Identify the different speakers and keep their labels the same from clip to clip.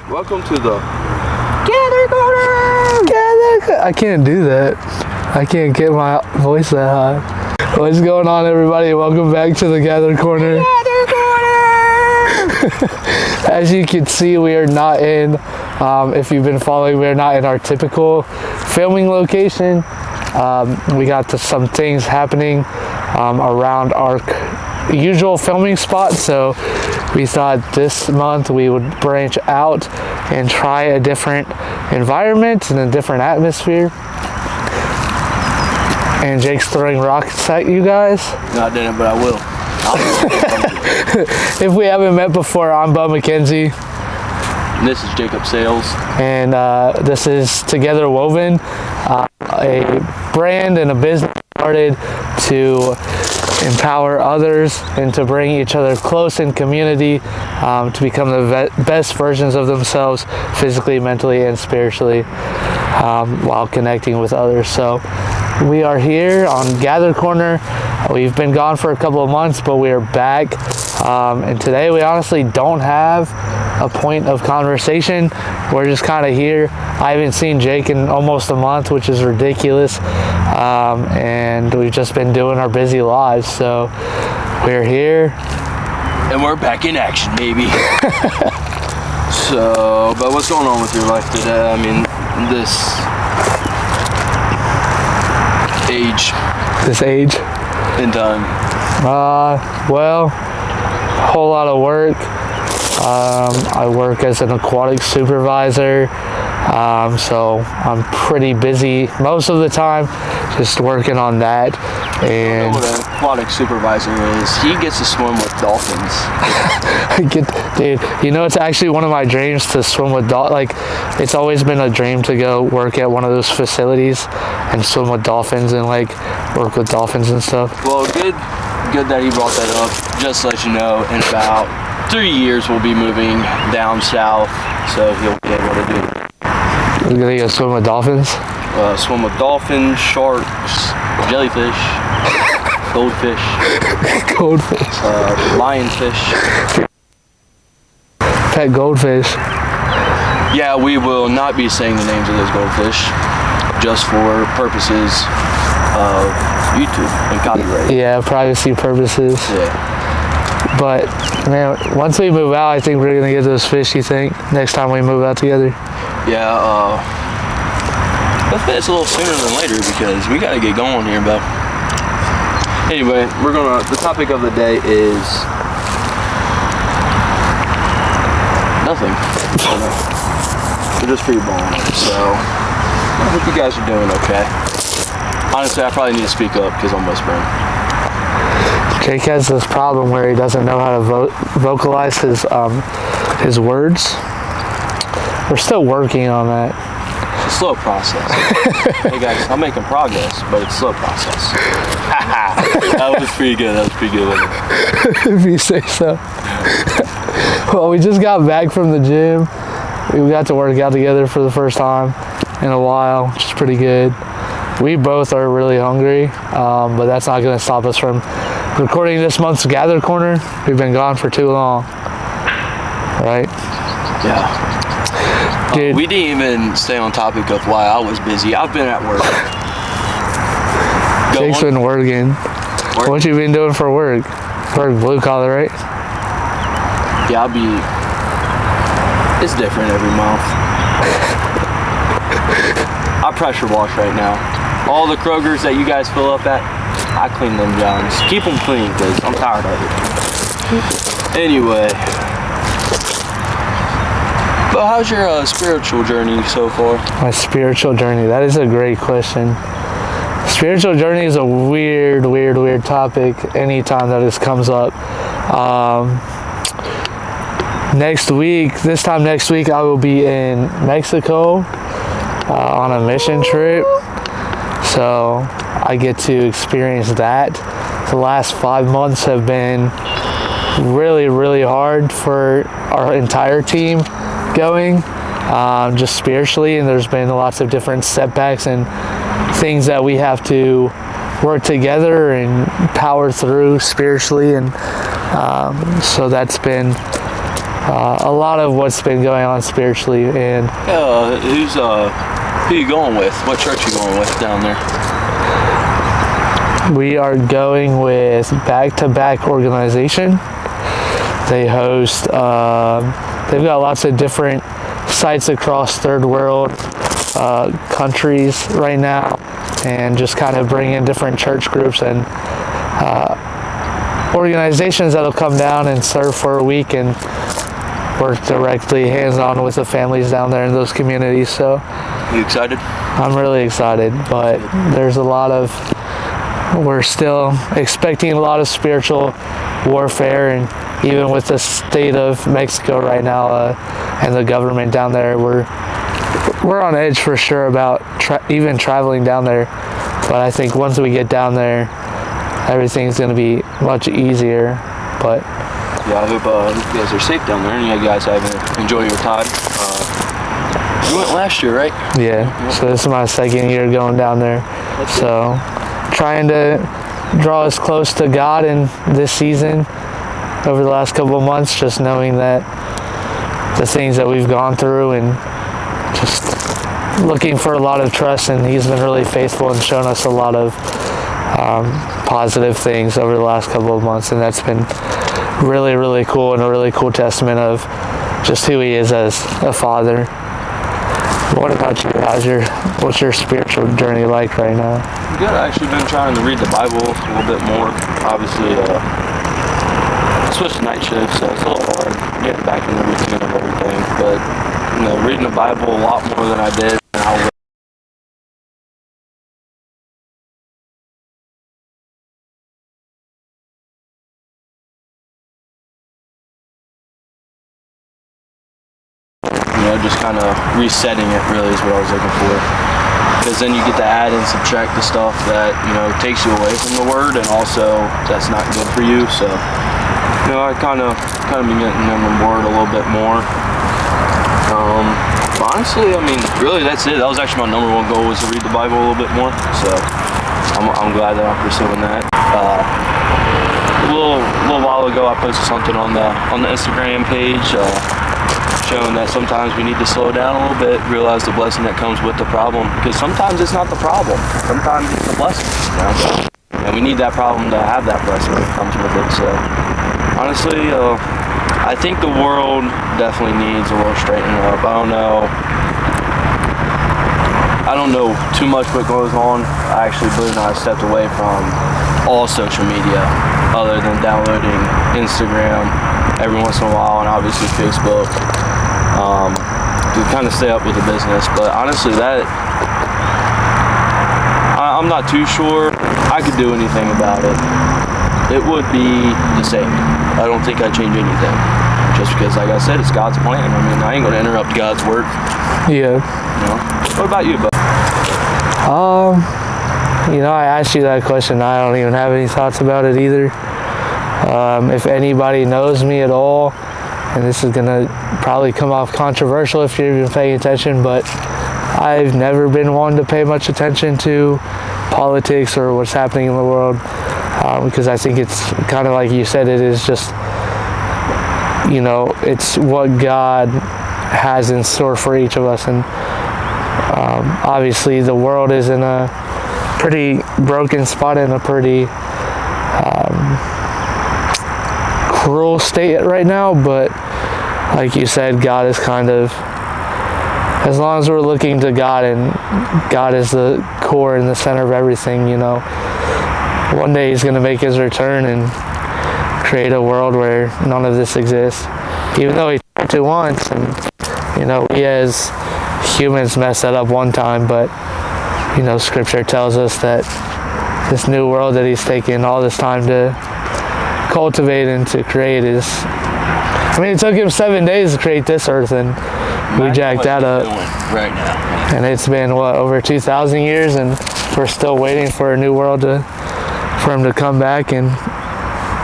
Speaker 1: Welcome to the
Speaker 2: Gather Corner! I can't do that. I can't get my voice that high. What's going on, everybody? Welcome back to the Gather Corner.
Speaker 3: Gather Corner!
Speaker 2: As you can see, we are not in, if you've been following, we are not in our typical filming location. We got some things happening around our usual filming spot, so we thought this month we would branch out and try a different environment and a different atmosphere. And Jake's throwing rocks at you guys.
Speaker 1: No, I didn't, but I will.
Speaker 2: If we haven't met before, I'm Bo McKenzie.
Speaker 1: And this is Jacob Sales.
Speaker 2: And this is Together Woven, a brand and a business started to empower others and to bring each other close in community, to become the best versions of themselves physically, mentally, and spiritually, while connecting with others. So we are here on Gather Corner. We've been gone for a couple of months, but we are back. And today we honestly don't have a point of conversation. We're just kind of here. I haven't seen Jake in almost a month, which is ridiculous. And we've just been doing our busy lives. So we're here.
Speaker 1: And we're back in action, baby. So, but what's going on with your life today? I mean,
Speaker 2: this age
Speaker 1: in time.
Speaker 2: Well, a whole lot of work. I work as an aquatic supervisor, so I'm pretty busy most of the time, just working on that. And
Speaker 1: I know what an aquatic supervisor is. He gets to swim with dolphins.
Speaker 2: Dude, you know, it's actually one of my dreams to swim with dolphins. Like, it's always been a dream to go work at one of those facilities and swim with dolphins and like work with dolphins and stuff.
Speaker 1: Well, good that he brought that up. Just to let you know, in about 3 years we'll be moving down south, so he'll be able to do it.
Speaker 2: You're gonna go swim with dolphins?
Speaker 1: Swim with dolphins, sharks, jellyfish, goldfish, lionfish,
Speaker 2: pet goldfish.
Speaker 1: Yeah, we will not be saying the names of those goldfish, just for purposes of YouTube and copyright.
Speaker 2: Yeah, privacy purposes.
Speaker 1: Yeah.
Speaker 2: But man, once we move out, I think we're gonna get those fish. You think next time we move out together?
Speaker 1: Yeah. Hopefully it's a little sooner than later because we gotta get going here, Bo. Anyway, the topic of the day is nothing. We're just free balling, so I hope you guys are doing okay. Honestly, I probably need to speak up because I'm whispering.
Speaker 2: Jake has this problem where he doesn't know how to vocalize his words. We're still working on that.
Speaker 1: It's a slow process. Hey guys, I'm making progress, but it's a slow process. That was pretty good.
Speaker 2: If you say so. Well, we just got back from the gym. We got to work out together for the first time in a while, which is pretty good. We both are really hungry, but that's not going to stop us from recording this month's Gather Corner. We've been gone for too long, right?
Speaker 1: Yeah. Dude, we didn't even stay on topic of why I was busy. I've been at work.
Speaker 2: Jake's been working. What you been doing for work? Work blue collar, right?
Speaker 1: Yeah, it's different every month. I pressure wash right now. All the Krogers that you guys fill up at, I clean them johns. Keep them clean because I'm tired of it. Anyway. But how's your spiritual journey so far?
Speaker 2: My spiritual journey, that is a great question. Spiritual journey is a weird topic anytime that this comes up. This time next week, I will be in Mexico on a mission trip. So I get to experience that. The last 5 months have been really hard for our entire team going, just spiritually, and there's been lots of different setbacks and things that we have to work together and power through spiritually, and so that's been a lot of what's been going on spiritually. And
Speaker 1: who you going with? What church you going with down there?
Speaker 2: we are going with Back to Back organization. They host, they've got lots of different sites across third world countries right now, and just kind of bring in different church groups and organizations that'll come down and serve for a week and work directly hands-on with the families down there in those communities. So
Speaker 1: You excited?
Speaker 2: I'm really excited, but there's we're still expecting a lot of spiritual warfare, and even with the state of Mexico right now and the government down there, we're on edge for sure about even traveling down there. But I think once we get down there, everything's going to be much easier. But
Speaker 1: yeah, I hope you guys are safe down there, and you guys enjoy your time. You went last year, right?
Speaker 2: Yeah, so this is my second year going down there. So trying to draw us close to God in this season over the last couple of months, just knowing that the things that we've gone through, and just looking for a lot of trust, and He's been really faithful and shown us a lot of positive things over the last couple of months, and that's been really, really cool, and a really cool testament of just who He is as a father. What about you? What's your spiritual journey like right now?
Speaker 1: Good. I've actually been trying to read the Bible a little bit more. Obviously, I switched to night shift, so it's a little hard getting back in the routine of everything. But reading the Bible a lot more than I did. Just kind of resetting it really is what I was looking for. Because then you get to add and subtract the stuff that, takes you away from the Word, and also that's not good for you. So, I kind of been getting in the Word a little bit more. But honestly, really that's it. That was actually my number one goal, was to read the Bible a little bit more. So, I'm glad that I'm pursuing that. A little while ago, I posted something on the Instagram page, showing that sometimes we need to slow down a little bit, realize the blessing that comes with the problem, because sometimes it's not the problem, sometimes it's the blessing, and we need that problem to have that blessing that comes with it. So honestly, I think the world definitely needs a little straightening up. I don't know too much what goes on. I actually believe I stepped away from all social media other than downloading Instagram every once in a while, and obviously Facebook, to kind of stay up with the business. But honestly, I'm not too sure I could do anything about it. It would be the same. I don't think I'd change anything, just because, like I said, it's God's plan. I ain't gonna interrupt God's work.
Speaker 2: Yeah.
Speaker 1: What about you, bud?
Speaker 2: I asked you that question. I don't even have any thoughts about it either. If anybody knows me at all, and this is gonna probably come off controversial if you're even paying attention, but I've never been one to pay much attention to politics or what's happening in the world, because I think it's kind of like you said, it is just, it's what God has in store for each of us. And obviously the world is in a pretty broken spot, in a pretty cruel state right now, but like you said, God is kind of, as long as we're looking to God, and God is the core and the center of everything, one day He's going to make His return and create a world where none of this exists, even though He tried to once. And we as humans messed that up one time, but Scripture tells us that this new world that He's taken all this time to cultivate and to create it took Him 7 days to create this earth, and we jacked that up
Speaker 1: right now.
Speaker 2: And it's been over 2,000 years, and we're still waiting for a new world for Him to come back and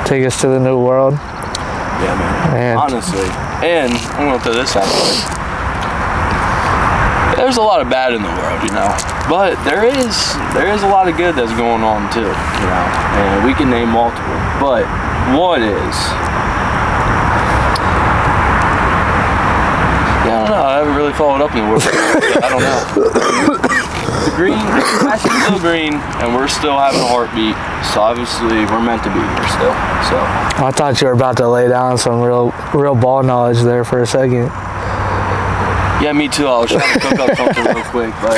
Speaker 2: take us to the new world.
Speaker 1: Yeah, man. Honestly, and I'm gonna throw this out there. There's a lot of bad in the world, but there is a lot of good that's going on too, and we can name multiple. But one is, really followed up in the world. I don't know. The grass is still green, and we're still having a heartbeat. So obviously, we're meant to be here still. So
Speaker 2: I thought you were about to lay down some real ball knowledge there for a second.
Speaker 1: yeah, me too. I was trying to cook up something real quick, but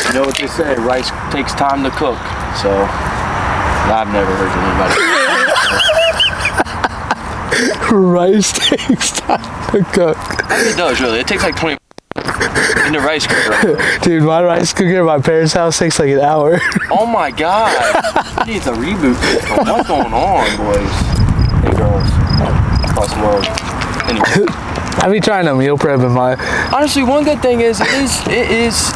Speaker 1: you know what they say, rice takes time to cook. So I've never heard from anybody.
Speaker 2: Rice takes time to cook.
Speaker 1: It does really. It takes like 20 in the rice cooker.
Speaker 2: Dude, my rice cooker at my parents' house takes like an hour.
Speaker 1: Oh my god. It needs a reboot. What's going on, boys and girls across the world? Anyway.
Speaker 2: I be trying to meal prep in my...
Speaker 1: Honestly, one good thing is it is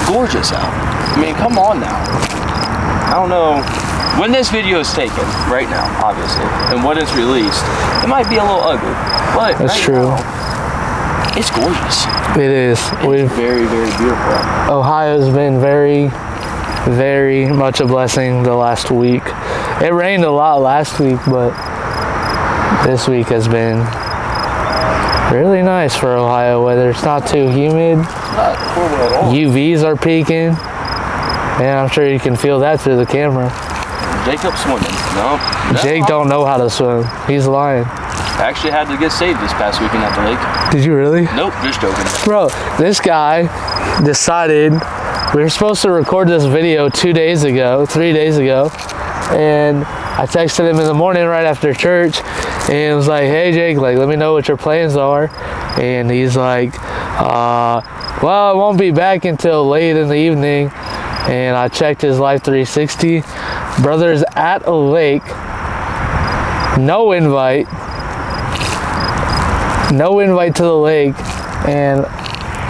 Speaker 1: gorgeous out. I mean, come on now. I don't know when this video is taken right now, obviously, and when it's released, it might be a little ugly, but
Speaker 2: That's
Speaker 1: right
Speaker 2: true.
Speaker 1: now, it's gorgeous.
Speaker 2: It is.
Speaker 1: It's very, very beautiful.
Speaker 2: Ohio's been very, very much a blessing the last week. It rained a lot last week, but this week has been really nice for Ohio weather. It's not too humid.
Speaker 1: Not horrible at all.
Speaker 2: UVs are peaking. And I'm sure you can feel that through the camera.
Speaker 1: Jacob's swimming. No.
Speaker 2: Jake don't know how to swim. He's lying.
Speaker 1: I actually had to get saved this past weekend at the lake.
Speaker 2: Did you really?
Speaker 1: Nope, just joking.
Speaker 2: Bro, this guy decided we were supposed to record this video 3 days ago, and I texted him in the morning right after church, and was like, hey Jake, like, let me know what your plans are. And he's like, well, I won't be back until late in the evening. And I checked his Life 360. Brother's at a lake, no invite to the lake, and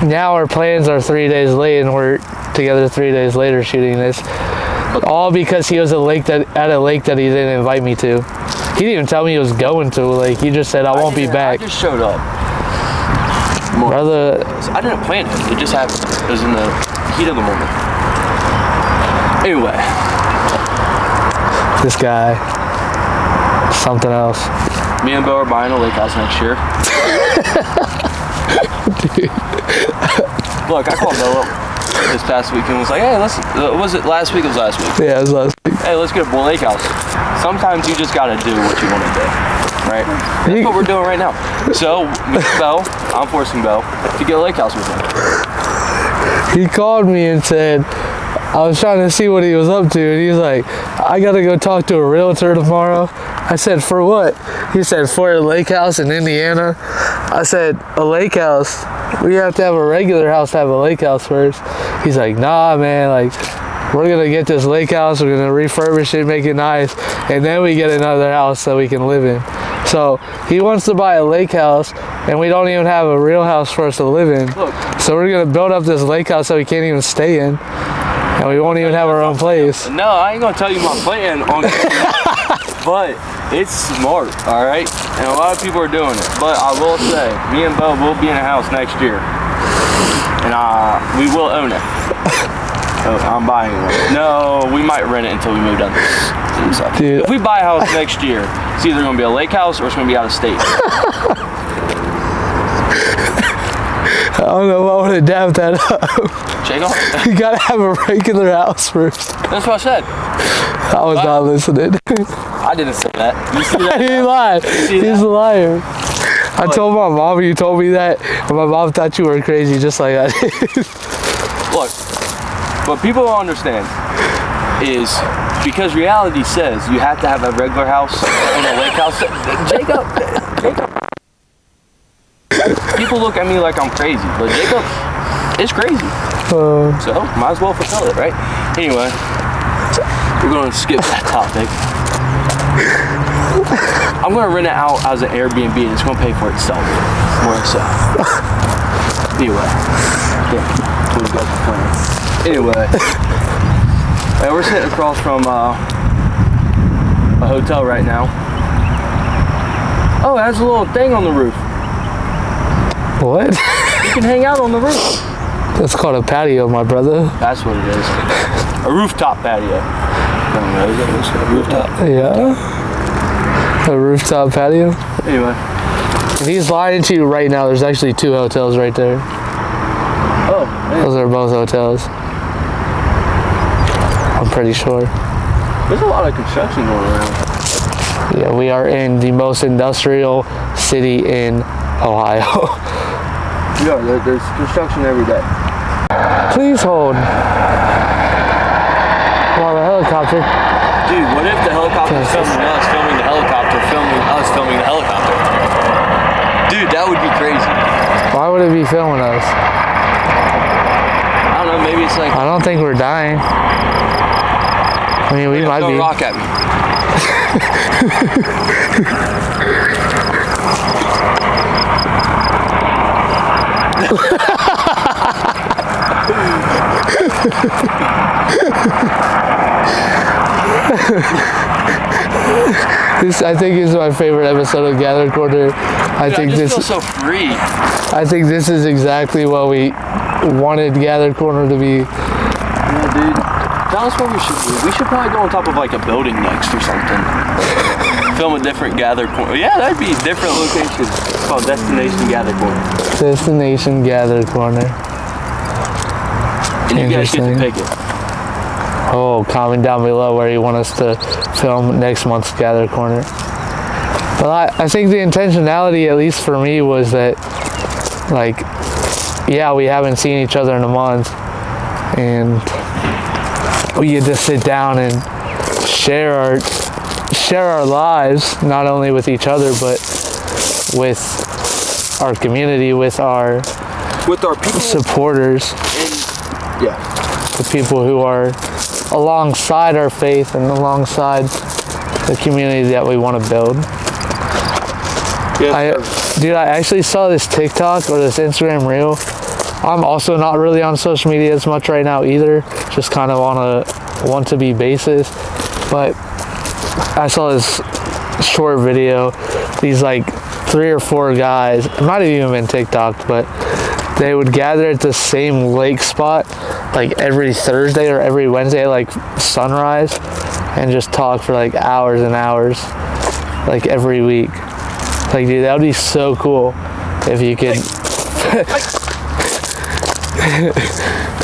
Speaker 2: now our plans are 3 days late, and we're together 3 days later shooting this, all because he was at a lake that he didn't invite me to. He didn't even tell me he was going to a lake. He just said I won't be back.
Speaker 1: I just showed up.
Speaker 2: Brother,
Speaker 1: I didn't plan it. It just happened. It was in the heat of the moment. Anyway,
Speaker 2: this guy, something else.
Speaker 1: me and Bo are buying a lake house next year. Look, I called Bo up this past weekend. Was like, hey, was it last week? It was last week.
Speaker 2: Yeah, it was last week.
Speaker 1: Hey, let's get a lake house. Sometimes you just gotta do what you want to do, right? That's what we're doing right now. So, me and Bo, I'm forcing Bo to get a lake house with him.
Speaker 2: He called me and said, I was trying to see what he was up to, and he's like, I gotta go talk to a realtor tomorrow. I said, for what? He said, for a lake house in Indiana. I said, a lake house? We have to have a regular house to have a lake house first. He's like, nah, man, like, we're gonna get this lake house, we're gonna refurbish it, make it nice, and then we get another house that we can live in. So he wants to buy a lake house, and we don't even have a real house for us to live in.
Speaker 1: Look.
Speaker 2: So we're gonna build up this lake house that we can't even stay in, and we won't even have our own place.
Speaker 1: No, I ain't gonna tell you my plan on but it's smart, all right? And a lot of people are doing it. But I will say, me and Bo will be in a house next year, and we will own it. So I'm buying one. No, we might rent it until we move down to the south.
Speaker 2: Dude.
Speaker 1: If we buy a house next year, it's either gonna be a lake house or it's gonna be out of state.
Speaker 2: I don't know if I want to dab that up.
Speaker 1: Jacob?
Speaker 2: You gotta have a regular house first.
Speaker 1: That's what I said.
Speaker 2: I was not listening.
Speaker 1: I didn't say that. You see that?
Speaker 2: He lied.
Speaker 1: see
Speaker 2: He's
Speaker 1: that?
Speaker 2: a liar. I told my mom you told me that, and my mom thought you were crazy just like I did.
Speaker 1: Look, what people don't understand is because reality says you have to have a regular house and a lake house. Jacob. People look at me like I'm crazy, but Jacob is crazy. So might as well fulfill it, right? Anyway, we're gonna skip that topic. I'm gonna rent it out as an Airbnb and it's gonna pay for itself. More so. Anyway. Yeah, what you guys are playing. Anyway. We're sitting across from a hotel right now. Oh, it has a little thing on the roof.
Speaker 2: What?
Speaker 1: You can hang out on the roof.
Speaker 2: That's called a patio, my brother.
Speaker 1: That's what it is. A rooftop patio. I don't know, is it a rooftop?
Speaker 2: Yeah. A rooftop patio.
Speaker 1: Anyway,
Speaker 2: And he's lying to you right now. There's actually 2 hotels right there.
Speaker 1: Oh, man.
Speaker 2: Those are both hotels. I'm pretty sure.
Speaker 1: There's a lot of construction going around.
Speaker 2: Yeah, we are in the most industrial city in Ohio.
Speaker 1: Yeah, there's construction every day.
Speaker 2: Please hold. Well, the helicopter.
Speaker 1: Dude, what if the helicopter's filming us, filming the helicopter, filming us, filming the helicopter? Dude, that would be crazy.
Speaker 2: Why would it be filming us?
Speaker 1: I don't know, maybe it's like...
Speaker 2: I don't think we're dying. I mean, we might
Speaker 1: Don't
Speaker 2: be.
Speaker 1: rock at me.
Speaker 2: This, I think, is my favorite episode of Gather Corner. I think
Speaker 1: I just
Speaker 2: this.
Speaker 1: feel so free.
Speaker 2: I think this is exactly what we wanted Gather Corner to be.
Speaker 1: Yeah, dude. That's what we should do. We should probably go on top of like a building next or something. Film a different Gather Corner. Yeah, that'd be different locations. It's called Destination Gather Corner.
Speaker 2: Destination Gather Corner.
Speaker 1: And you guys get to pick it.
Speaker 2: Oh, comment down below where you want us to film next month's Gather Corner. Well, I think the intentionality, at least for me, was that, like, yeah, we haven't seen each other in a month, and we get to sit down and share our lives, not only with each other, but with our community, with our
Speaker 1: people,
Speaker 2: supporters,
Speaker 1: and yeah,
Speaker 2: the people who are alongside our faith and alongside the community that we want to build.
Speaker 1: yes,
Speaker 2: Dude, I actually saw this TikTok or this Instagram reel. I'm also not really on social media as much right now either, just kind of on a want-to-be basis. But I saw this short video. These like 3 or 4 guys, it might have even been TikTok, but they would gather at the same lake spot like every Thursday or every Wednesday, like sunrise, and just talk for like hours and hours, like every week. Like, dude, that would be so cool if you could,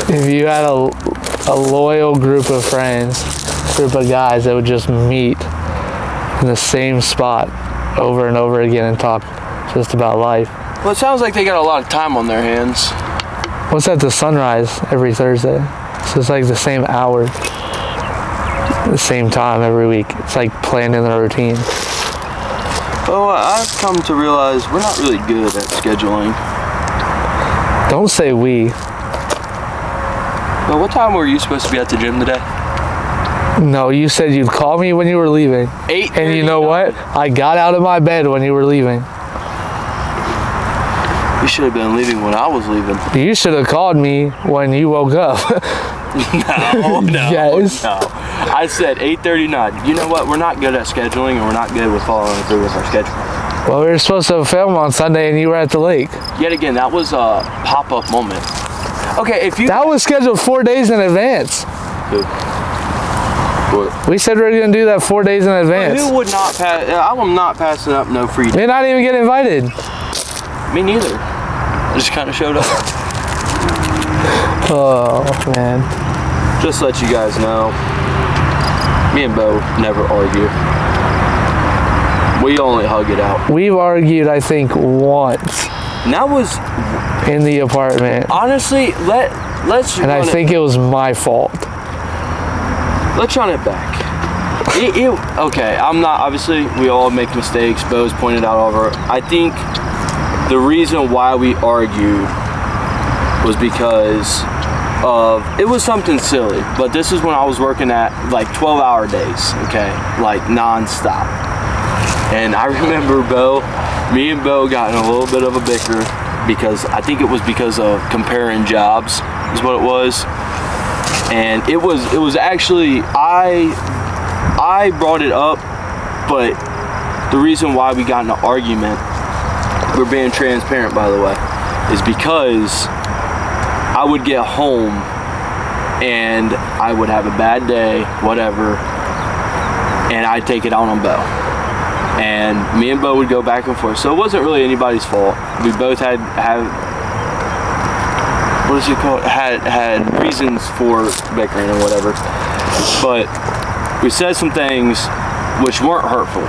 Speaker 2: if you had a loyal group of friends, group of guys that would just meet in the same spot over and over again and talk just about life.
Speaker 1: Well, it sounds like they got a lot of time on their hands.
Speaker 2: What's at the sunrise every Thursday? So it's like the same hour, the same time every week. It's like planned in the routine.
Speaker 1: Oh, I've come to realize we're not really good at scheduling.
Speaker 2: Don't say we.
Speaker 1: Well, what time were you supposed to be at the gym today?
Speaker 2: No, you said you'd call me when you were leaving.
Speaker 1: 8:30.
Speaker 2: And you know what? I got out of my bed when you were leaving.
Speaker 1: You should have been leaving when I was leaving.
Speaker 2: You should have called me when you woke up.
Speaker 1: No,
Speaker 2: Yes.
Speaker 1: no. I said 8:39. You know what? We're not good at scheduling, and we're not good with following through with our schedule.
Speaker 2: Well, we were supposed to film on Sunday and you were at the lake.
Speaker 1: Yet again, that was a pop-up moment. Okay, if you...
Speaker 2: That was scheduled 4 days in advance.
Speaker 1: What?
Speaker 2: We said we were going to do that 4 days in advance.
Speaker 1: Who would not pass... I am not passing up no free day.
Speaker 2: You're not even getting invited.
Speaker 1: Me neither. I just kind of showed up.
Speaker 2: Oh, man.
Speaker 1: Just to let you guys know, me and Bo never argue. We only hug it out.
Speaker 2: We've argued, I think, once
Speaker 1: And that was...
Speaker 2: in the apartment.
Speaker 1: Honestly, let's...
Speaker 2: And I think it was my fault.
Speaker 1: Let's run it back. Okay, I'm not... Obviously, we all make mistakes. Bo's pointed out all of our... I think the reason why we argued was because of... It was something silly. But this is when I was working at, like, 12-hour days, okay? Like, non-stop. And I remember me and Bo got in a little bit of a bicker because I think it was because of comparing jobs is what it was. And it was actually, I brought it up, but the reason why we got in an argument, we're being transparent by the way, is because I would get home and I would have a bad day, whatever, and I'd take it out on Bo. and me and Bo would go back and forth. So it wasn't really anybody's fault. We both had what is it called? Had reasons for bickering or whatever. But we said some things which weren't hurtful.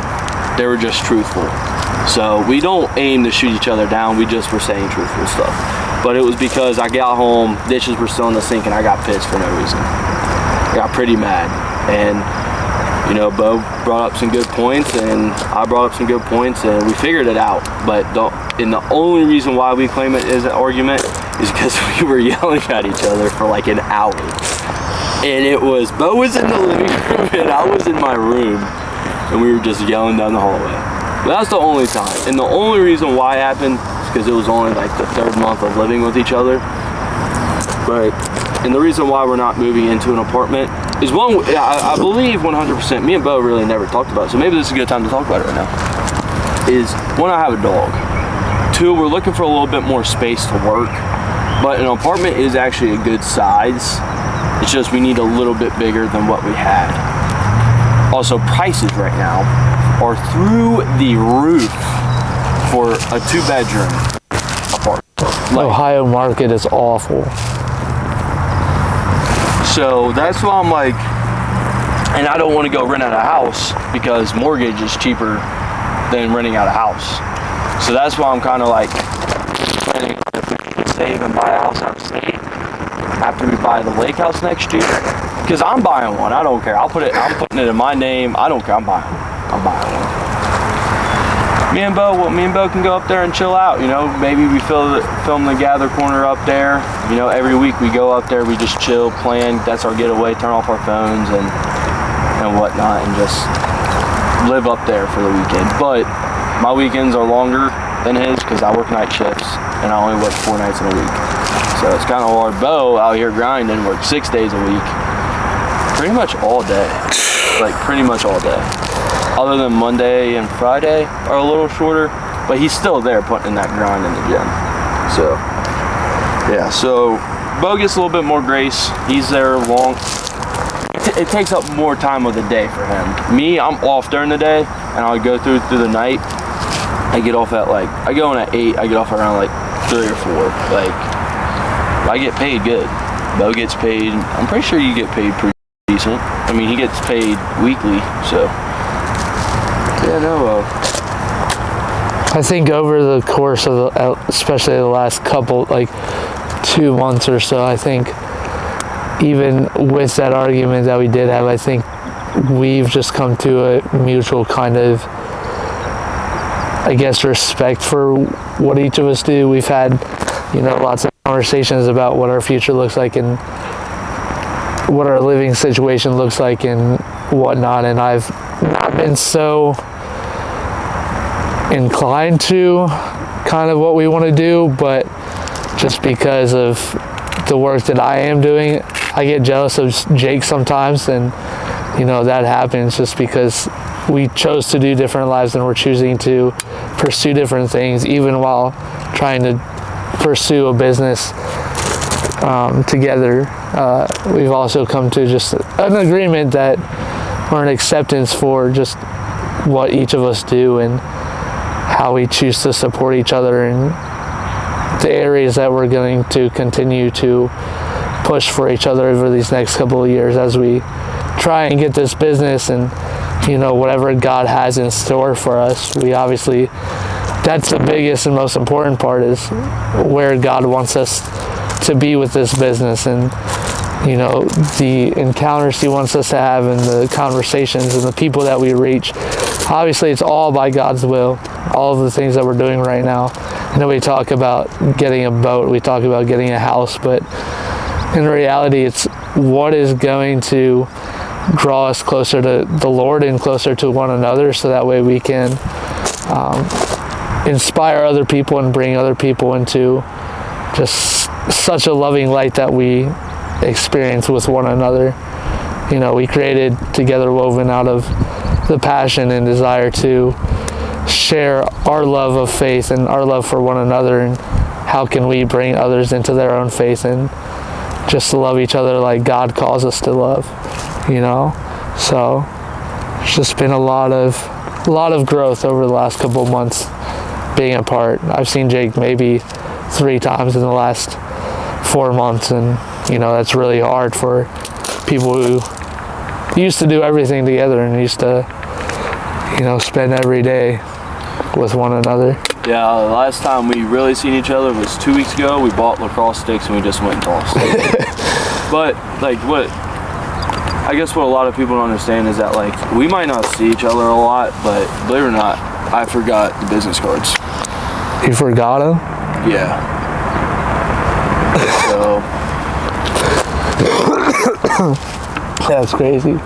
Speaker 1: They were just truthful. So we don't aim to shoot each other down. We just were saying truthful stuff. But it was because I got home, dishes were still in the sink, and I got pissed for no reason. I got pretty mad. And, you know, Bo brought up some good points, and I brought up some good points, and we figured it out. But the only reason why we claim it as an argument is because we were yelling at each other for like an hour. And it was, Bo was in the living room, and I was in my room, and we were just yelling down the hallway. But that's the only time. And the only reason why it happened is because it was only like the 3rd month of living with each other. But, and the reason why we're not moving into an apartment is one, I believe 100%, me and Bo really never talked about it, so maybe this is a good time to talk about it right now, is one, I have a dog. 2, we're looking for a little bit more space to work, but an apartment is actually a good size. It's just we need a little bit bigger than what we had. Also, prices right now are through the roof for a 2-bedroom apartment. Like,
Speaker 2: Ohio market is awful.
Speaker 1: so that's why I'm like, and I don't want to go rent out a house because mortgage is cheaper than renting out a house. So that's why I'm kind of like planning if we can save and buy a house out of state after we buy the lake house next year. Because I'm buying one. I don't care. I'm putting it in my name. I don't care. I'm buying one. Me and Bo can go up there and chill out. You know, maybe we film the Gather Corner up there. You know, every week we go up there. We just chill, plan. That's our getaway. Turn off our phones and whatnot, and just live up there for the weekend. But my weekends are longer than his because I work night shifts and I only work 4 nights in a week. So it's kind of hard. Bo out here grinding, work 6 days a week, pretty much all day. Like pretty much all day. Other than Monday and Friday are a little shorter, but he's still there putting in that grind in the gym. So yeah, so Bo gets a little bit more grace. He's there long. It takes up more time of the day for him. Me, I'm off during the day, and I'll go through the night. I get off at like, I go in at 8, I get off around like 3 or 4. Like, I get paid good. Bo gets paid, I'm pretty sure you get paid pretty decent. I mean, he gets paid weekly, so. Yeah, no.
Speaker 2: I think over the course of, especially the last couple, like 2 months or so, I think even with that argument that we did have, I think we've just come to a mutual kind of, I guess, respect for what each of us do. We've had, you know, lots of conversations about what our future looks like and what our living situation looks like and whatnot, and I've not been so inclined to kind of what we want to do, but just because of the work that I am doing, I get jealous of Jake sometimes, and you know, that happens just because we chose to do different lives and we're choosing to pursue different things, even while trying to pursue a business together. We've also come to just an agreement that, or an acceptance for just what each of us do and how we choose to support each other in the areas that we're going to continue to push for each other over these next couple of years as we try and get this business and, you know, whatever God has in store for us. We obviously, that's the biggest and most important part, is where God wants us to be with this business, and you know, the encounters he wants us to have and the conversations and the people that we reach. Obviously, it's all by God's will. All of the things that we're doing right now. I know we talk about getting a boat, we talk about getting a house, but in reality, it's what is going to draw us closer to the Lord and closer to one another, so that way we can inspire other people and bring other people into just such a loving light that we experience with one another. You know, we created Together Woven out of the passion and desire to share our love of faith and our love for one another, and how can we bring others into their own faith and just to love each other like God calls us to love, you know. So it's just been a lot of a lot of growth over the last couple of months being apart. I've seen Jake maybe 3 times in the last 4 months, and that's really hard for people who used to do everything together and used to spend every day with one another.
Speaker 1: Yeah, the last time we really seen each other was 2 weeks ago. We bought lacrosse sticks and we just went and tossed. But I guess what a lot of people don't understand is that we might not see each other a lot, but believe it or not, I forgot the business cards.
Speaker 2: You forgot them?
Speaker 1: Yeah. So
Speaker 2: that's crazy.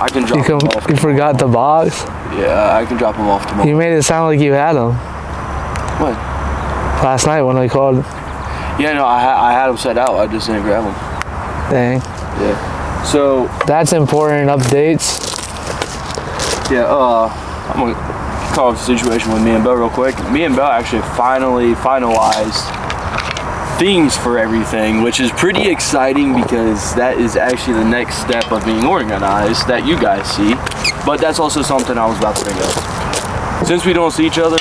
Speaker 1: I can drop them off.
Speaker 2: You forgot the box?
Speaker 1: Yeah, I can drop them off tomorrow.
Speaker 2: You made it sound like you had them.
Speaker 1: What?
Speaker 2: Last night when we called.
Speaker 1: Yeah, no, I had them set out. I just didn't grab them.
Speaker 2: Dang.
Speaker 1: Yeah. So
Speaker 2: that's important updates.
Speaker 1: Yeah, I'm gonna call up the situation with me and Bo real quick. Me and Bo actually finally finalized themes for everything, which is pretty exciting because that is actually the next step of being organized that you guys see. But that's also something I was about to bring up. Since we don't see each other,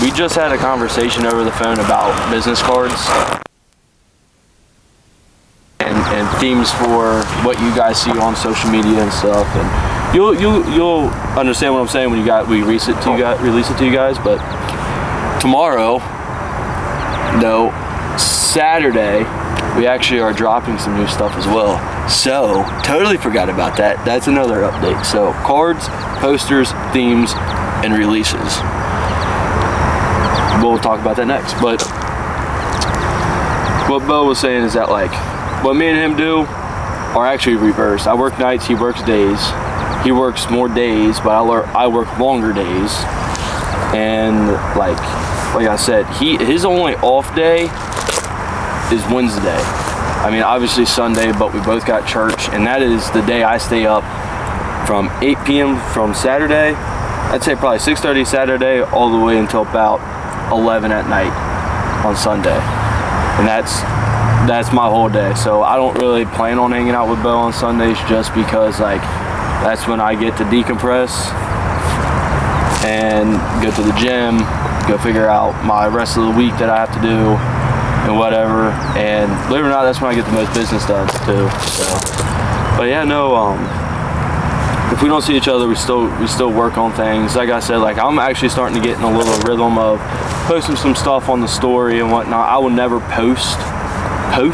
Speaker 1: we just had a conversation over the phone about business cards and themes for what you guys see on social media and stuff. And you'll understand what I'm saying when we release it to you guys. But tomorrow, no, Saturday, we actually are dropping some new stuff as well. So totally forgot about that. That's another update. So cards, posters, themes, and releases. We'll talk about that next. But what Bo was saying is that what me and him do are actually reversed. I work nights, he works days. He works more days, but I work longer days. And like I said, his only off day is Wednesday. I mean, obviously Sunday, but we both got church, and that is the day I stay up from 8 p.m. from Saturday. I'd say probably 6:30 Saturday all the way until about 11 at night on Sunday. And that's my whole day. So I don't really plan on hanging out with Bo on Sundays just because that's when I get to decompress and go to the gym, go figure out my rest of the week that I have to do and whatever. And believe it or not, that's when I get the most business done too. So, but yeah, no, if we don't see each other, we still work on things. Like I said, I'm actually starting to get in a little rhythm of posting some stuff on the story and whatnot. I will never post. How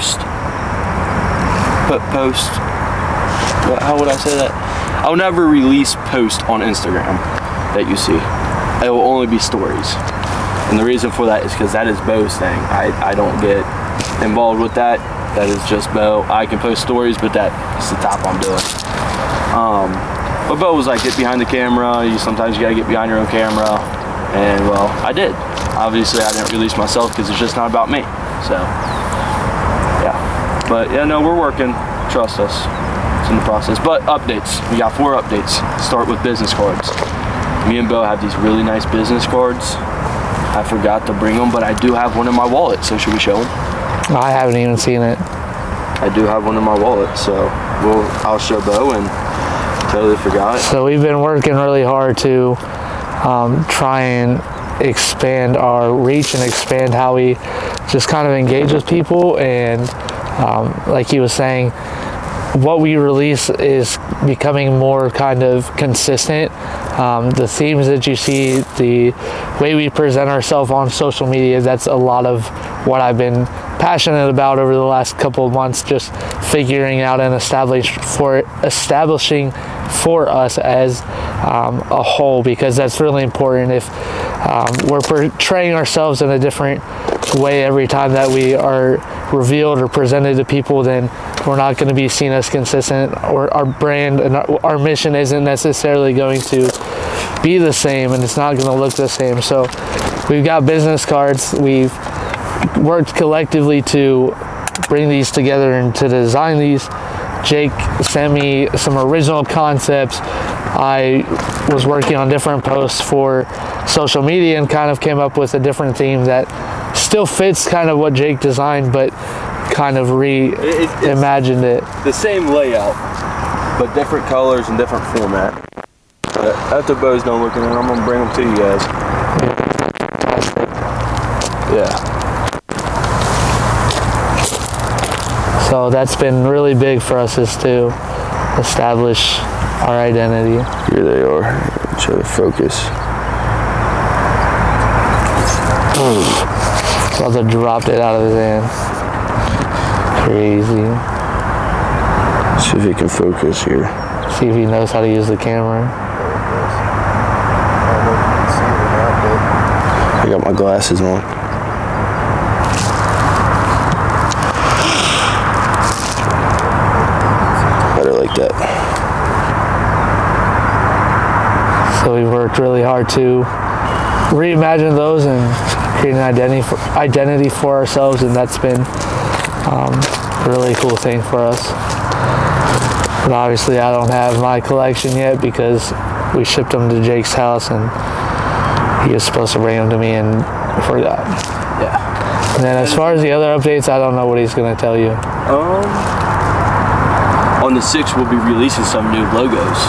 Speaker 1: would I say that? I'll never release post on Instagram that you see. It will only be stories. And the reason for that is because that is Bo's thing. I don't get involved with that. That is just Bo. I can post stories, but that's the top I'm doing. But Bo was like, get behind the camera. Sometimes you gotta get behind your own camera. And well, I did. Obviously I didn't release myself because it's just not about me. So yeah. But yeah, no, we're working. Trust us. It's in the process. But updates. We got 4 updates. Start with business cards. Me and Bo have these really nice business cards. I forgot to bring them, but I do have one in my wallet. So should we show them?
Speaker 2: I haven't even seen it.
Speaker 1: I do have one in my wallet. So I'll show Bo and totally forgot.
Speaker 2: So we've been working really hard to try and expand our reach and expand how we just kind of engage with people. And like he was saying, what we release is becoming more kind of consistent. The themes that you see, the way we present ourselves on social media, that's a lot of what I've been passionate about over the last couple of months, just figuring out and establishing for us as a whole, because that's really important. If we're portraying ourselves in a different way every time that we are revealed or presented to people, then we're not going to be seen as consistent, or our brand and our mission isn't necessarily going to be the same, and it's not going to look the same. So we've got business cards. We've worked collectively to bring these together and to design these. Jake sent me some original concepts. I was working on different posts for social media and kind of came up with a different theme that still fits kind of what Jake designed, but kind of reimagined it.
Speaker 1: The same layout, but different colors and different format. But after Bo's done looking at them, I'm gonna bring them to you guys. Yeah.
Speaker 2: So that's been really big for us, is to establish our identity.
Speaker 1: Here they are. Try to focus.
Speaker 2: Brother dropped it out of his hand. Crazy.
Speaker 1: See if he can focus here.
Speaker 2: See if he knows how to use the camera.
Speaker 1: I got my glasses on. Better like that.
Speaker 2: So we worked really hard to reimagine those and create an identity for ourselves, and that's been a really cool thing for us. But obviously I don't have my collection yet because we shipped them to Jake's house and he was supposed to bring them to me and forgot.
Speaker 1: Yeah.
Speaker 2: And then as far as the other updates, I don't know what he's going to tell you.
Speaker 1: On the 6th, we'll be releasing some new logos,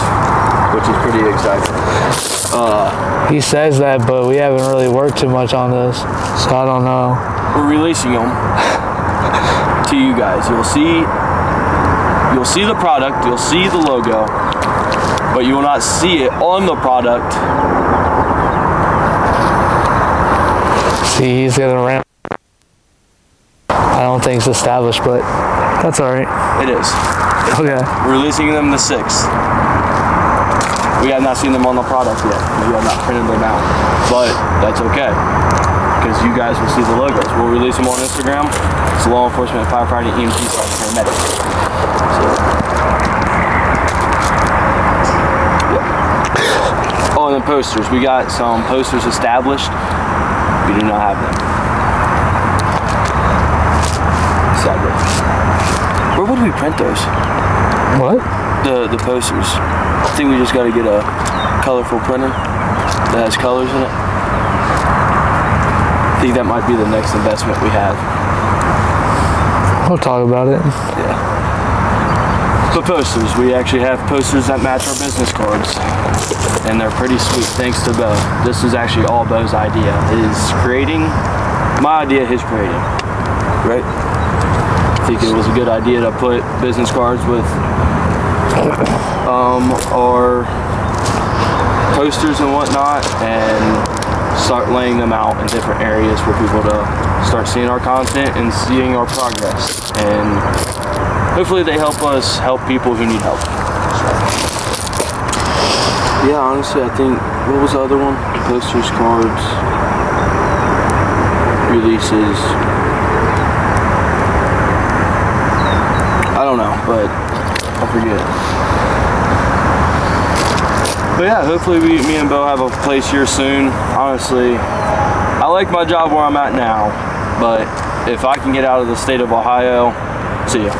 Speaker 1: which is pretty exciting.
Speaker 2: He says that, but we haven't really worked too much on this, so I don't know.
Speaker 1: We're releasing them to you guys. You'll see the product, you'll see the logo, but you will not see it on the product.
Speaker 2: See, he's gonna ramp. I don't think it's established, but that's all right.
Speaker 1: It is.
Speaker 2: Okay.
Speaker 1: We're releasing them the 6th. We have not seen them on the product yet. We have not printed them out, but that's okay, because you guys will see the logos. We'll release them on Instagram. It's law enforcement, firefighting, EMT/paramedic. So, yeah. Oh, and then posters. We got some posters established. We do not have them. Sadly. Where would we print those?
Speaker 2: What?
Speaker 1: The posters. I think we just got to get a colorful printer that has colors in it. I think that might be the next investment we have.
Speaker 2: We'll talk about it.
Speaker 1: Yeah. But posters, we actually have posters that match our business cards, and they're pretty sweet. Thanks to Bo. This is actually all Bo's idea. His creating, my idea, his creating. Right? I think it was a good idea to put business cards with our posters and whatnot, and start laying them out in different areas for people to start seeing our content and seeing our progress, and hopefully they help us help people who need help. Yeah, honestly, I think, what was the other one? Posters, cards, releases. I don't know, but I forget. But yeah, hopefully me and Bo have a place here soon. Honestly, I like my job where I'm at now, but if I can get out of the state of Ohio, see ya.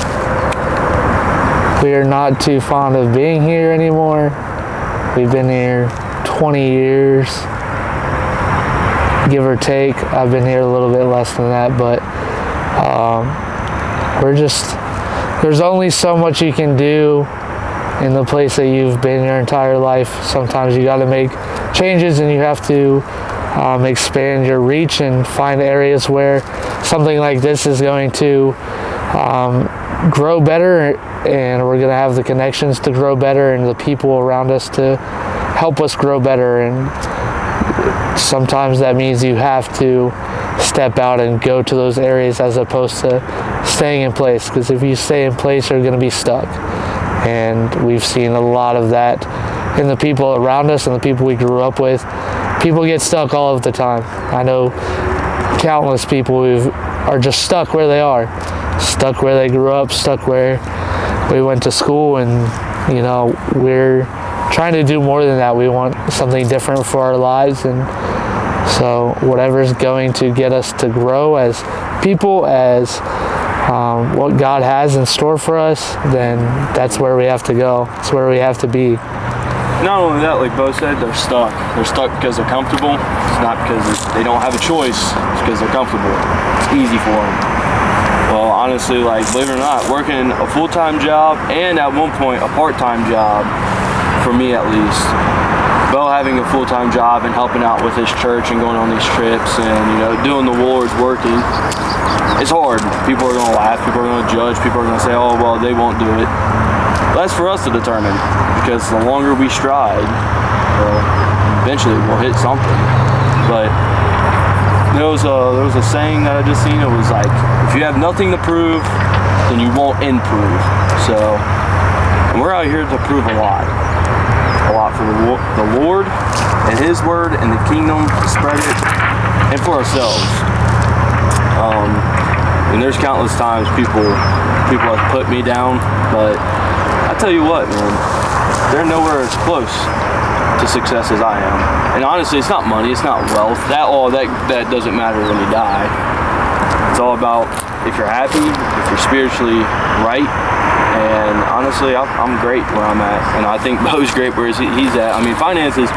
Speaker 2: We are not too fond of being here anymore. We've been here 20 years, give or take. I've been here a little bit less than that, but there's only so much you can do in the place that you've been your entire life. Sometimes you got to make changes, and you have to expand your reach and find areas where something like this is going to grow better, and we're going to have the connections to grow better and the people around us to help us grow better. And sometimes that means you have to step out and go to those areas as opposed to staying in place, because if you stay in place, you're going to be stuck. And we've seen a lot of that in the people around us and the people we grew up with. People get stuck all of the time. I know countless people who are just stuck where they are, stuck where they grew up, stuck where we went to school, and you know, we're trying to do more than that. We want something different for our lives, and so whatever's going to get us to grow as people, as what God has in store for us, then that's where we have to go. It's where we have to be.
Speaker 1: Not only that, like Bo said, they're stuck. They're stuck because they're comfortable. It's not because they don't have a choice. It's because they're comfortable. It's easy for them. Well, honestly, like, believe it or not, working a full-time job and at one point a part-time job, for me at least, Bo having a full-time job and helping out with his church and going on these trips and, you know, doing the Lord's working, it's hard. People are going to laugh. People are going to judge. People are going to say, oh, well, they won't do it. That's for us to determine, because the longer we stride, well, eventually we'll hit something. But there was a saying that I just seen. It was like, if you have nothing to prove, then you won't improve. So, and we're out here to prove a lot for the Lord and His Word and the kingdom, to spread it, and for ourselves. And there's countless times people have put me down, but I tell you what, man, they're nowhere as close to success as I am. And honestly, it's not money, it's not wealth. That doesn't matter when you die. It's all about if you're happy, if you're spiritually right. And honestly, I'm great where I'm at, and I think Bo's great where he's at. I mean, finances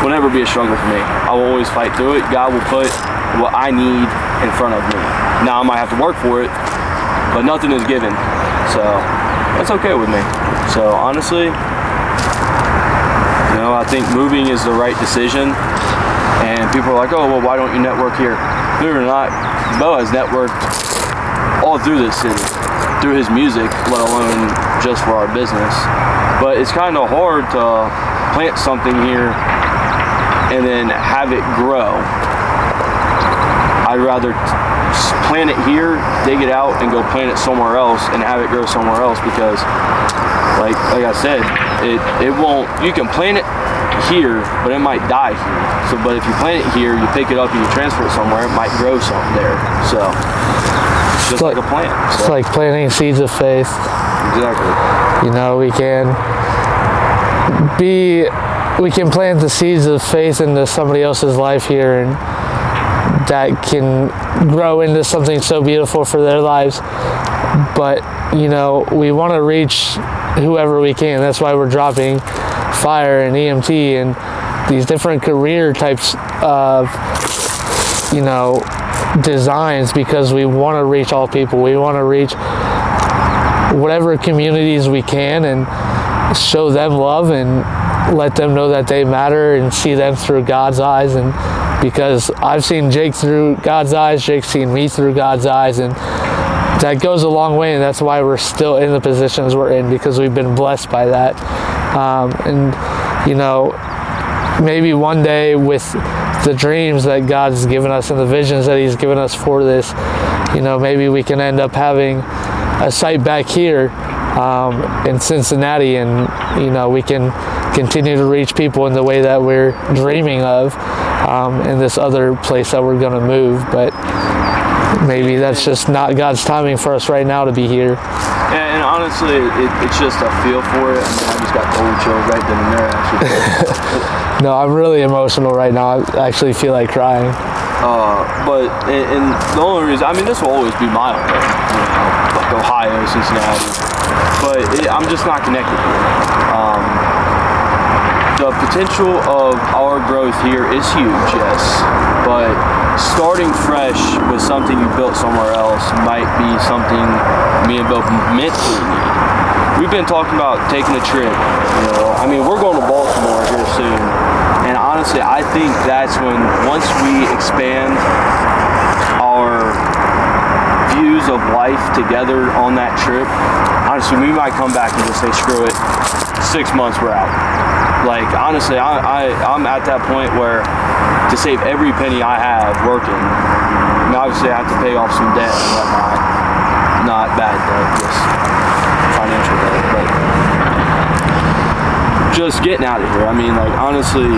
Speaker 1: will never be a struggle for me. I will always fight through it. God will put what I need in front of me. Now I might have to work for it, but nothing is given, so that's okay with me. So honestly, you know, I think moving is the right decision. And people are like, oh, well, why don't you network here? Believe it or not, Bo has networked all through this city, through his music, let alone just for our business. But it's kind of hard to plant something here and then have it grow. I'd rather plant it here, dig it out, and go plant it somewhere else and have it grow somewhere else, because like I said, it won't, you can plant it here, but it might die here. So, but if you plant it here, you pick it up and you transfer it somewhere, it might grow something there. So it's just like a plant. So.
Speaker 2: It's like planting seeds of faith.
Speaker 1: Exactly.
Speaker 2: You know, we can plant the seeds of faith into somebody else's life here, and that can grow into something so beautiful for their lives. But, you know, we want to reach whoever we can. That's why we're dropping fire and EMT and these different career types of, you know, designs, because we want to reach all people. We want to reach whatever communities we can and show them love and let them know that they matter and see them through God's eyes. And because I've seen Jake through God's eyes, Jake's seen me through God's eyes, and that goes a long way, and that's why we're still in the positions we're in, because we've been blessed by that. And you know, maybe one day with the dreams that God's given us and the visions that He's given us for this, you know, maybe we can end up having a site back here in Cincinnati, and you know, we can continue to reach people in the way that we're dreaming of in this other place that we're going to move. But maybe that's just not God's timing for us right now to be here.
Speaker 1: Yeah, and honestly, it's just a feel for it. I mean, I just got cold chills right then and there, actually.
Speaker 2: No, I'm really emotional right now. I actually feel like crying.
Speaker 1: But the only reason, I mean, this will always be my home, you know, like Ohio, Cincinnati. But I'm just not connected here. The potential of our growth here is huge, yes, but starting fresh with something you built somewhere else might be something me and Bo mentally need. We've been talking about taking a trip, you know. I mean, we're going to Baltimore here soon, and honestly, I think that's when, once we expand our views of life together on that trip, honestly, we might come back and just say, screw it, 6 months, we're out. Like, honestly, I'm at that point where to save every penny I have working, I mean, obviously I have to pay off some debt and whatnot. Not bad debt, just financial debt, but just getting out of here. I mean, like, honestly,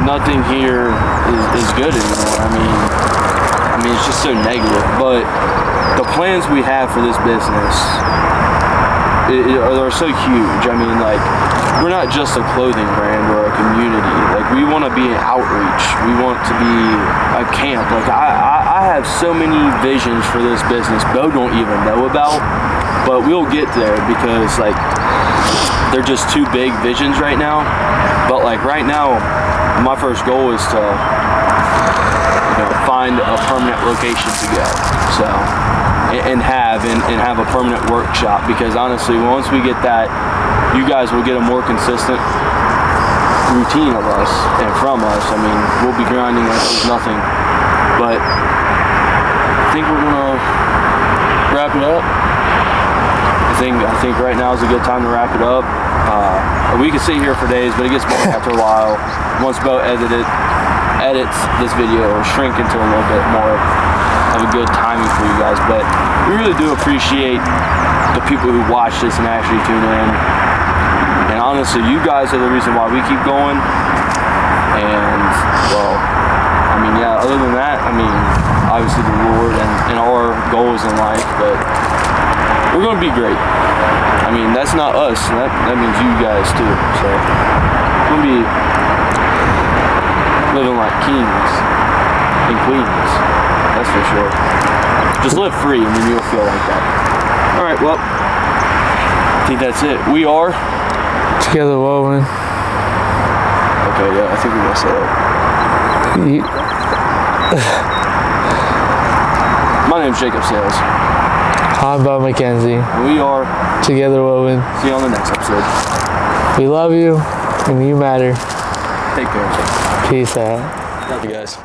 Speaker 1: nothing here is good anymore. I mean, it's just so negative. But the plans we have for this business are so huge. I mean, like, we're not just a clothing brand or a community. Like, we want to be an outreach. We want to be a camp. Like, I have so many visions for this business Bo don't even know about, but we'll get there, because like, they're just too big visions right now. But like, right now, my first goal is to, you know, find a permanent location to go. So, and have a permanent workshop, because honestly, once we get that, you guys will get a more consistent routine of us and from us. I mean, we'll be grinding like there's nothing. But I think we're gonna wrap it up. I think right now is a good time to wrap it up. We could sit here for days, but it gets boring after a while. Once Bo edits this video, it'll shrink into a little bit more of a good timing for you guys. But we really do appreciate the people who watch this and actually tune in. And honestly, you guys are the reason why we keep going. And, well, I mean, yeah, other than that, I mean, obviously the Lord and our goals in life, but we're going to be great. I mean, that's not us. That means you guys too. So, we're going to be living like kings and queens. That's for sure. Just live free and then you'll feel like that. Alright, well, I think that's it. We are
Speaker 2: Together Woven.
Speaker 1: Okay, yeah, I think we messed that up. My name's Jacob Sales.
Speaker 2: I'm Bo McKenzie.
Speaker 1: We are
Speaker 2: Together Woven.
Speaker 1: See you on the next episode.
Speaker 2: We love you and you matter.
Speaker 1: Take care.
Speaker 2: Peace out.
Speaker 1: Love you guys.